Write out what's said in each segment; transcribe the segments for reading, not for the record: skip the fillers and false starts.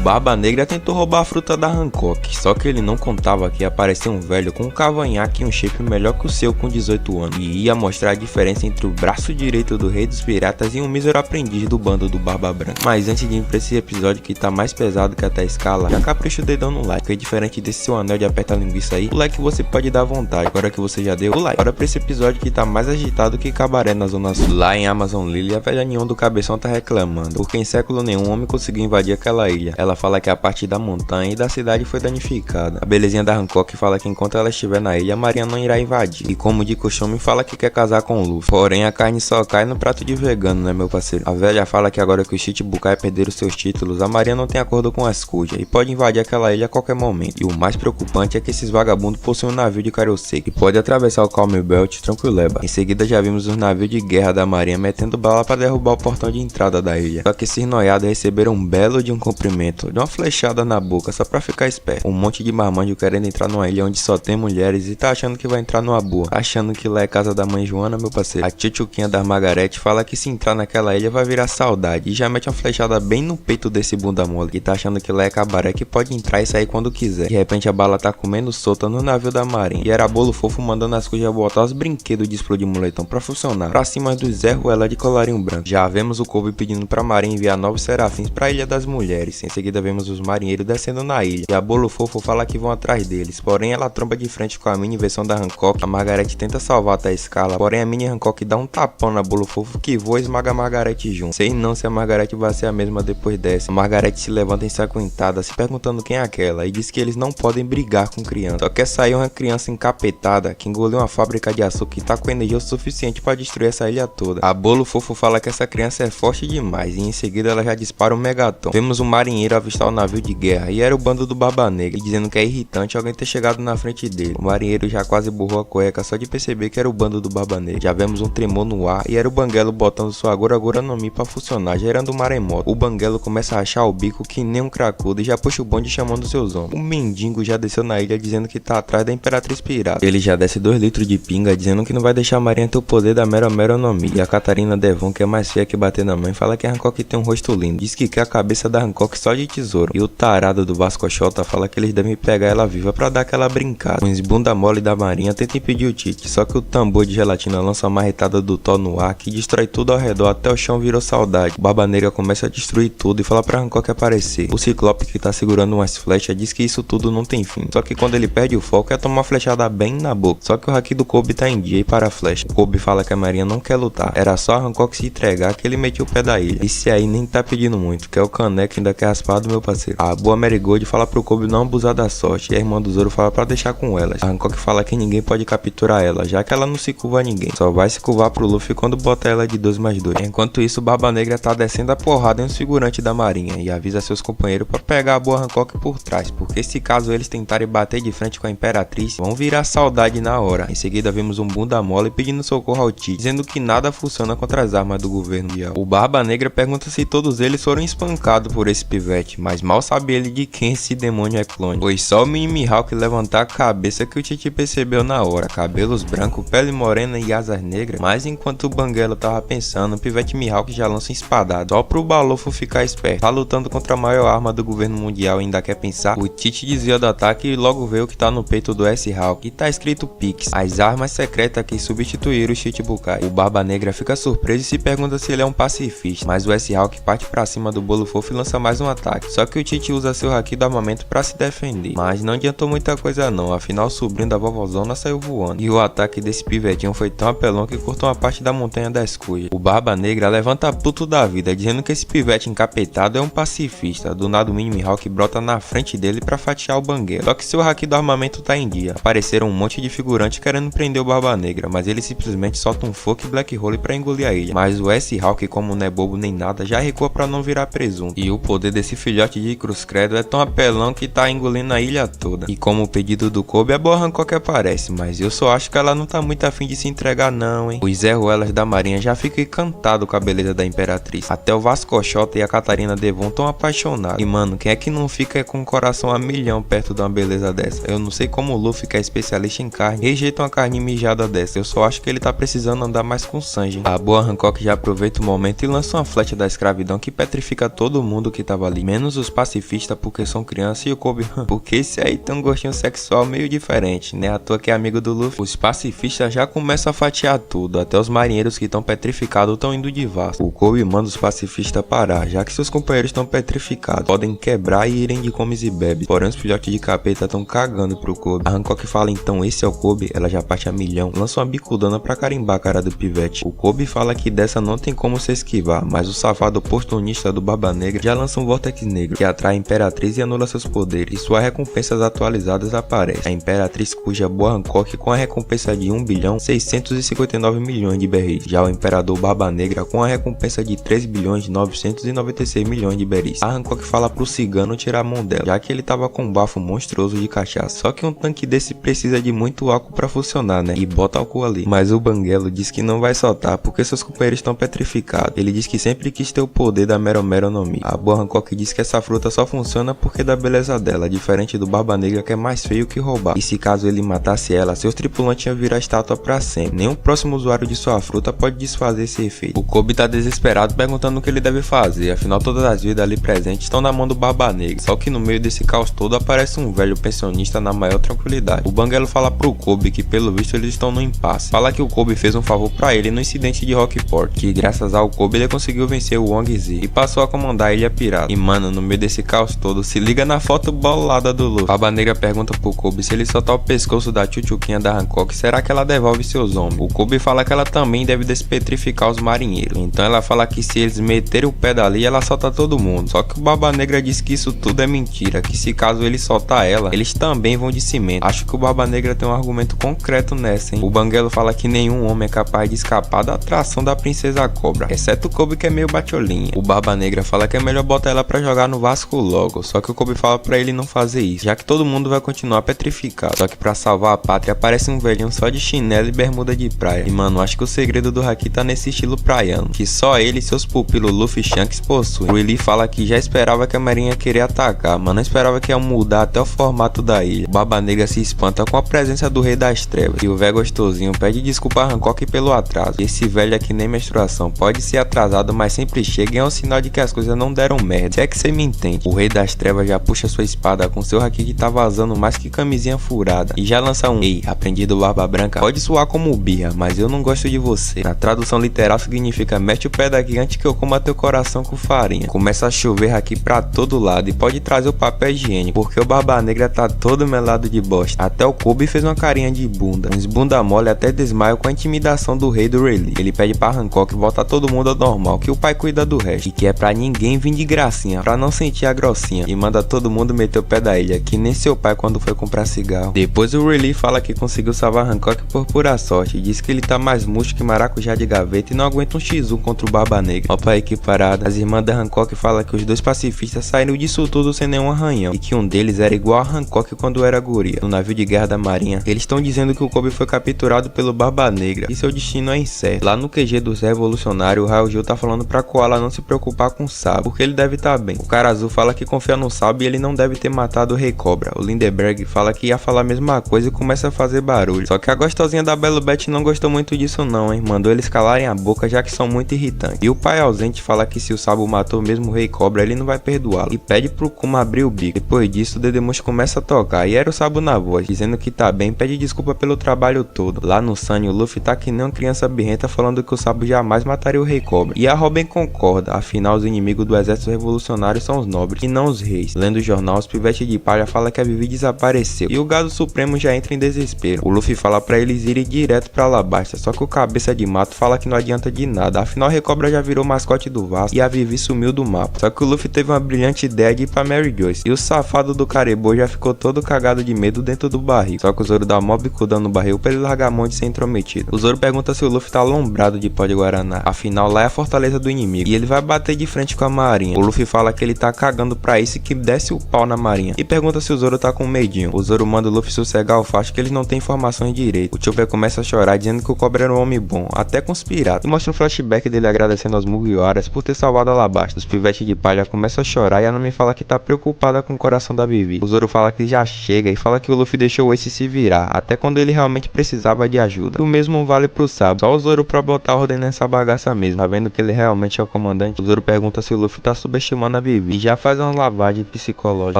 Barba Negra tentou roubar a fruta da Hancock, só que ele não contava que ia aparecer um velho com um cavanhaque e um shape melhor que o seu com 18 anos, e ia mostrar a diferença entre o braço direito do rei dos piratas e um mísero aprendiz do bando do Barba Branca. Mas antes de ir pra esse episódio que tá mais pesado que até a escala, já capricha o dedão no like, porque diferente desse seu anel de apertar linguiça aí, o like você pode dar vontade. Agora que você já deu o like, bora pra esse episódio que tá mais agitado que cabaré na zona sul. Lá em Amazon Lily, a velha Neon do cabeção tá reclamando, porque em século nenhum homem conseguiu invadir aquela ilha. Ela fala que a parte da montanha e da cidade foi danificada. A belezinha da Hancock fala que enquanto ela estiver na ilha, Maria não irá invadir. E como de costume, fala que quer casar com o Luffy. Porém, a carne só cai no prato de vegano, né, meu parceiro? A velha fala que agora que os Chichibukai perderam seus títulos, a Maria não tem acordo com as Kuja e pode invadir aquela ilha a qualquer momento. E o mais preocupante é que esses vagabundos possuem um navio de Karoseki, que pode atravessar o Calm Belt tranquileba. Em seguida, já vimos os navios de guerra da Marinha metendo bala para derrubar o portão de entrada da ilha. Só que esses noiados receberam um belo de um cumprimento, de uma flechada na boca, só pra ficar esperto. Um monte de marmanjo querendo entrar numa ilha onde só tem mulheres e tá achando que vai entrar numa boa. Achando que lá é casa da mãe Joana, meu parceiro. A tchutchuquinha da Margarete fala que se entrar naquela ilha vai virar saudade e já mete uma flechada bem no peito desse bunda mole, que tá achando que lá é cabaré que pode entrar e sair quando quiser. De repente a bala tá comendo solta no navio da Marinha e era Bolo Fofo mandando as Kuja botar os brinquedos de explodir moletom pra funcionar, pra cima do Zé Ruela de colarinho branco. Já vemos o Kobe pedindo pra Marinha enviar novos serafins pra Ilha das Mulheres. Em seguida vemos os marinheiros descendo na ilha e a Bolo Fofo fala que vão atrás deles, porém ela tromba de frente com a mini versão da Hancock. A Margarete tenta salvar até a escala, porém a mini Hancock dá um tapão na Bolo Fofo que voa e esmaga a Margarete junto. Sei não se a Margarete vai ser a mesma depois dessa. A Margarete se levanta ensanguentada, se perguntando quem é aquela, e diz que eles não podem brigar com criança. Só quer sair uma criança encapetada que engoliu uma fábrica de açúcar e tá com energia o suficiente para destruir essa ilha toda. A Bolo Fofo fala que essa criança é forte demais e em seguida ela já dispara um megaton. Vemos um marinheiro avistar o navio de guerra e era o bando do Barba Negra, e dizendo que é irritante alguém ter chegado na frente dele. O marinheiro já quase borrou a cueca só de perceber que era o bando do Barba Negra. Já vemos um tremor no ar e era o Banguelo botando sua Agora no Mi pra funcionar, gerando um maremoto. O Banguelo começa a rachar o bico que nem um cracudo e já puxa o bonde chamando seus homens. O mendigo já desceu na ilha dizendo que tá atrás da Imperatriz Pirata. Ele já desce 2 litros de pinga dizendo que não vai deixar a Marinha ter o poder da Mero no Mi. E a Catarina Devon, que é mais feia que bater na mãe, fala que a Hancock tem um rosto lindo. Diz que quer a cabeça da Hancock só de tesouro. E o tarado do Vasco Xota fala que eles devem pegar ela viva pra dar aquela brincada. Os bunda mole da Marinha tentam impedir o Tite, só que o tambor de gelatina lança uma marretada do Thor no ar que destrói tudo ao redor, até o chão virou saudade. O Barba Negra começa a destruir tudo e fala pra Hancock aparecer. O Ciclope, que tá segurando umas flechas, diz que isso tudo não tem fim. Só que quando ele perde o foco é tomar uma flechada bem na boca. Só que o haki do Kobe tá em dia e para a flecha. O Kobe fala que a Marinha não quer lutar, era só a Hancock se entregar que ele metiu o pé da ilha. Esse aí nem tá pedindo muito, que é o caneco ainda quer raspar do meu parceiro. A boa Marigold fala pro Kobe não abusar da sorte e a irmã do Zoro fala pra deixar com elas. A Hancock fala que ninguém pode capturar ela, já que ela não se curva a ninguém, só vai se curvar pro Luffy quando botar ela de 2+2. Enquanto isso, o Barba Negra tá descendo a porrada em um figurante da Marinha e avisa seus companheiros pra pegar a boa Hancock por trás, porque se caso eles tentarem bater de frente com a Imperatriz, vão virar saudade na hora. Em seguida vemos um bunda mole pedindo socorro ao Tite, dizendo que nada funciona contra as armas do governo mundial. O Barba Negra pergunta se todos eles foram espancados por esse pivete, mas mal sabe ele de quem esse demônio é clone. Foi só o Mini Mihawk levantar a cabeça que o Tite percebeu na hora, cabelos brancos, pele morena e asas negras. Mas enquanto o Banguelo tava pensando, o pivete Mihawk já lança um espadado, só pro Balofo ficar esperto. Tá lutando contra a maior arma do governo mundial e ainda quer pensar. O Tite desvia do ataque e logo vê o que tá no peito do S-Hawk, e tá escrito Pix, as armas secretas que substituíram o Chichibukai. O Barba Negra fica surpreso e se pergunta se ele é um pacifista, mas o S-Hawk parte pra cima do Bolo Fofo e lança mais um ataque. Só que o Tite usa seu haki do armamento pra se defender, mas não adiantou muita coisa não, afinal o sobrinho da vovozona saiu voando. E o ataque desse pivetinho foi tão apelão que cortou uma parte da montanha das Kuja. O Barba Negra levanta puto da vida, dizendo que esse pivete encapetado é um pacifista. Do nada o Mini Mihawk brota na frente dele pra fatiar o Banguelo. Só que seu haki do armamento tá em dia. Apareceram um monte de figurantes querendo prender o Barba Negra, mas ele simplesmente solta um fogo e Black Hole pra engolir a ilha. Mas o S-Hawk, como não é bobo nem nada, já recua pra não virar presunto. E o poder desse filhote de Cruz Credo é tão apelão que tá engolindo a ilha toda. E como o pedido do Kobe, a boa Hancock aparece, mas eu só acho que ela não tá muito afim de se entregar não, hein. Os Zé Ruelas da Marinha já ficam encantados com a beleza da Imperatriz. Até o Vasco Xota e a Catarina Devon tão apaixonados. E mano, quem é que não fica com o coração a milhão perto de uma beleza dessa? Eu não sei como o Luffy, que é especialista em carne, rejeita uma carne mijada dessa. Eu só acho que ele tá precisando andar mais com Sanji. A boa Hancock já aproveita o momento e lança uma flecha da escravidão que petrifica todo mundo que tava ali, Menos os pacifistas porque são crianças e o Kobe, porque esse aí tem um gostinho sexual meio diferente, né? À toa que é amigo do Luffy. Os pacifistas já começam a fatiar tudo, até os marinheiros que estão petrificados estão indo de vaso. O Kobe manda os pacifistas parar, já que seus companheiros estão petrificados, podem quebrar e irem de comes e bebes. Porém os filhotes de capeta estão cagando pro Kobe. A Hancock fala então esse é o Kobe, ela já parte a milhão, lança uma bicudana pra carimbar a cara do pivete. O Kobe fala que dessa não tem como se esquivar, mas o safado oportunista do Barba Negra já lança um Vortex Negro, que atrai a Imperatriz e anula seus poderes, e suas recompensas atualizadas aparecem. A Imperatriz cuja boa Hancock com a recompensa de 1.659 milhões de berris, já o Imperador Barba Negra com a recompensa de 3.996 milhões de berris. A Hancock fala pro cigano tirar a mão dela, já que ele tava com um bafo monstruoso de cachaça, só que um tanque desse precisa de muito álcool pra funcionar, né? E bota álcool ali. Mas o Banguelo diz que não vai soltar porque seus companheiros estão petrificados. Ele diz que sempre quis ter o poder da Mero Mero no Mi. A boa Hancock diz que essa fruta só funciona porque da beleza dela, diferente do Barba Negra que é mais feio que roubar. E se caso ele matasse ela, seus tripulantes iam virar estátua pra sempre. Nenhum próximo usuário de sua fruta pode desfazer esse efeito. O Kobe tá desesperado perguntando o que ele deve fazer, afinal todas as vidas ali presentes estão na mão do Barba Negra. Só que no meio desse caos todo aparece um velho pensionista na maior tranquilidade. O Banguelo fala pro Kobe que pelo visto eles estão no impasse. Fala que o Kobe fez um favor pra ele no incidente de Rockport, que graças ao Kobe ele conseguiu vencer o Wong Z e passou a comandar a Ilha Pirata. E mano, no meio desse caos todo, se liga na foto bolada do Luffy. Barba Negra pergunta pro Kobe se ele soltar o pescoço da tchutchuquinha da Hancock, será que ela devolve seus homens? O Kobe fala que ela também deve despetrificar os marinheiros. Então ela fala que se eles meterem o pé dali, ela solta todo mundo. Só que o Barba Negra diz que isso tudo é mentira, que se caso ele soltar ela, eles também vão de cimento. Acho que o Barba Negra tem um argumento concreto nessa, hein? O Banguelo fala que nenhum homem é capaz de escapar da atração da Princesa Cobra, exceto o Kobe que é meio batiolinha. O Barba Negra fala que é melhor botar ela pra jogar no Vasco logo, só que o Kobe fala pra ele não fazer isso, já que todo mundo vai continuar petrificado. Só que pra salvar a pátria aparece um velhinho só de chinelo e bermuda de praia. E mano, acho que o segredo do Haki tá nesse estilo praiano, que só ele e seus pupilos Luffy e Shanks possuem. O Willy fala que já esperava que a marinha ia querer atacar, mas não esperava que ia mudar até o formato da ilha. O Barba Negra se espanta com a presença do Rei das Trevas, e o velho gostosinho pede desculpa a Hancock pelo atraso. Esse velho é que nem menstruação, pode ser atrasado, mas sempre chega e é um sinal de que as coisas não deram merda, se é que cê me entende. O Rei das Trevas já puxa sua espada com seu Haki que tá vazando mais que camisinha furada, e já lança um ei, aprendi do Barba Branca, pode soar como birra, mas eu não gosto de você. Na tradução literal significa mete o pé daqui antes que eu coma teu coração com farinha. Começa a chover Haki pra todo lado e pode trazer o papel higiênico, porque o Barba Negra tá todo melado de bosta. Até o Kobe fez uma carinha de bunda, uns bunda mole até desmaio com a intimidação do rei do Rayleigh. Ele pede pra Hancock voltar todo mundo ao normal, que o pai cuida do resto, e que é pra ninguém vir de gracinha, pra não sentir a grossinha, e manda todo mundo meter o pé da ilha, que nem seu pai quando foi comprar cigarro. Depois o Rayleigh fala que conseguiu salvar Hancock por pura sorte, e diz que ele tá mais murcho que maracujá de gaveta e não aguenta um x1 contra o Barba Negra. Opa aí que parada. As irmãs da Hancock falam que os dois pacifistas saíram disso tudo sem nenhum arranhão, e que um deles era igual a Hancock quando era guria, no navio de guerra da marinha. Eles estão dizendo que o Kobe foi capturado pelo Barba Negra e seu destino é incerto. Lá no QG dos revolucionários, o Raul tá falando pra Koala não se preocupar com o Sabo, porque ele deve estar bem. O cara azul fala que confia no Sabo e ele não deve ter matado o Rei Cobra. O Lindenberg fala que ia falar a mesma coisa e começa a fazer barulho. Só que a gostosinha da Belo Bet não gostou muito disso não, hein? Mandou eles calarem a boca, já que são muito irritantes. E o pai ausente fala que se o Sabo matou mesmo o Rei Cobra, ele não vai perdoá-lo, e pede pro Kuma abrir o bico. Depois disso, o Dedemush começa a tocar, e era o Sabo na voz, dizendo que tá bem, pede desculpa pelo trabalho todo. Lá no Sunny, o Luffy tá que nem uma criança birrenta falando que o Sabo jamais mataria o Rei Cobra. E a Robin concorda, afinal os inimigos do exército revolucionário são os nobres, e não os reis. Lendo o jornal, os pivetes de palha fala que a Vivi desapareceu, e o gado supremo já entra em desespero. O Luffy fala pra eles irem direto pra Alabasta, só que o cabeça de mato fala que não adianta de nada, afinal o Rei Cobra já virou mascote do Vasco, e a Vivi sumiu do mapa. Só que o Luffy teve uma brilhante ideia de ir pra Mary Joyce, e o safado do Caribou já ficou todo cagado de medo dentro do barril. Só que o Zoro dá uma bicudando no barril pra ele largar a mão de ser intrometido. O Zoro pergunta se o Luffy tá alombrado de pó de guaraná, afinal lá é a fortaleza do inimigo, e ele vai bater de frente com a marinha. O Luffy fala que ele tá cagando pra isso e que desce o pau na marinha, e pergunta se o Zoro tá com medinho. O Zoro manda o Luffy sossegar o facho que eles não têm informações direito. O Chopper começa a chorar dizendo que o Cobra era um homem bom, até com os piratas, e mostra um flashback dele agradecendo aos Mugiwaras por ter salvado Alabasta. Os pivetes de palha começam a chorar e a Nami fala que tá preocupada com o coração da Vivi. O Zoro fala que já chega e fala que o Luffy deixou o Ace se virar, até quando ele realmente precisava de ajuda. O mesmo vale pro Sabo, só o Zoro pra botar ordem nessa bagaça mesmo. Tá vendo que ele realmente é o comandante? O Zoro pergunta se o Luffy tá subestimando a Vivi e já faz uma lavagem psicológica,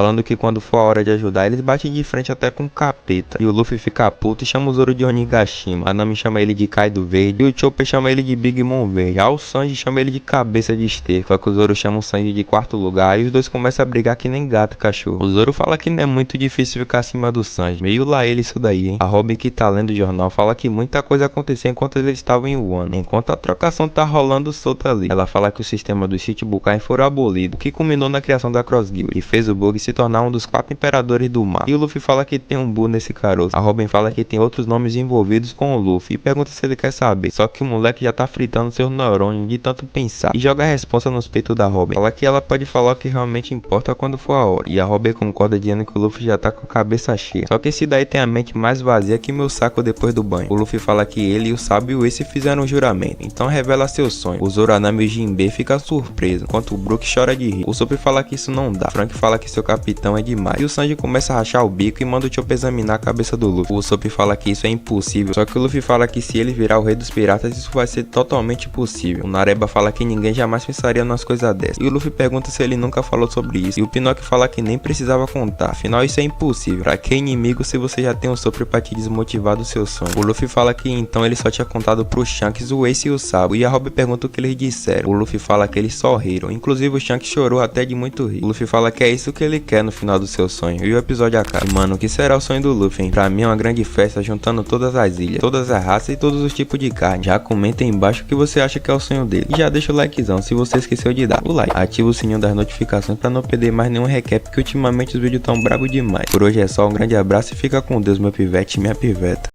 falando que quando for a hora de ajudar, eles batem de frente até com o capeta. E o Luffy fica puto e chama o Zoro de Onigashima. A Nami chama ele de Kaido Verde e o Chopper chama ele de Big Mom Verde. Já o Sanji chama ele de cabeça de esterco. Só que o Zoro chama o Sanji de quarto lugar e os dois começam a brigar que nem gato e cachorro. O Zoro fala que não é muito difícil ficar acima do Sanji. Meio lá ele isso daí, hein? A Robin, que tá lendo o jornal, fala que muita coisa aconteceu enquanto eles estavam em Wano, enquanto a trocação tá rolando solta ali. Ela fala que o sistema dos Shichibukai foram abolido, o que culminou na criação da Cross Guild e fez o Bug se tornar um dos 4 imperadores do mar. E o Luffy fala que tem um Buu nesse caroço. A Robin fala que tem outros nomes envolvidos com o Luffy e pergunta se ele quer saber. Só que o moleque já tá fritando seus neurônios de tanto pensar e joga a responsa nos peitos da Robin. Fala que ela pode falar o que realmente importa quando for a hora. E a Robin concorda dizendo que o Luffy já tá com a cabeça cheia. Só que esse daí tem a mente mais vazia que meu saco depois do banho. O Luffy fala que ele e o sábio Ace fizeram um juramento, então revela seu sonho. O Zoro, a Nami e o Jinbe ficam surpresos, enquanto o Brook chora de rir. O Sop fala que isso não dá. Frank fala que seu capitão é demais. E o Sanji começa a rachar o bico e manda o Chopper examinar a cabeça do Luffy. O Sop fala que isso é impossível, só que o Luffy fala que se ele virar o rei dos piratas, isso vai ser totalmente possível. O Nareba fala que ninguém jamais pensaria nas coisas dessas. E o Luffy pergunta se ele nunca falou sobre isso. E o Pinocchio fala que nem precisava contar, afinal isso é impossível. Pra que inimigo se você já tem um Sop pra te desmotivar do seu sonho? O Luffy fala que então ele só tinha contado pro Shanks, o Ace e o Sabo. E a Robin pergunta o que eles disseram. O Luffy fala que eles só riram, inclusive o Shanks chorou até de muito rir. O Luffy fala que é isso que ele quer no final do seu sonho. E o episódio acaba. E mano, o que será o sonho do Luffy, hein? Pra mim é uma grande festa juntando todas as ilhas, todas as raças e todos os tipos de carne. Já comenta aí embaixo o que você acha que é o sonho dele. E já deixa o likezão se você esqueceu de dar o like. Ativa o sininho das notificações pra não perder mais nenhum recap, que ultimamente os vídeos tão brabo demais. Por hoje é só, um grande abraço e fica com Deus, meu pivete e minha piveta.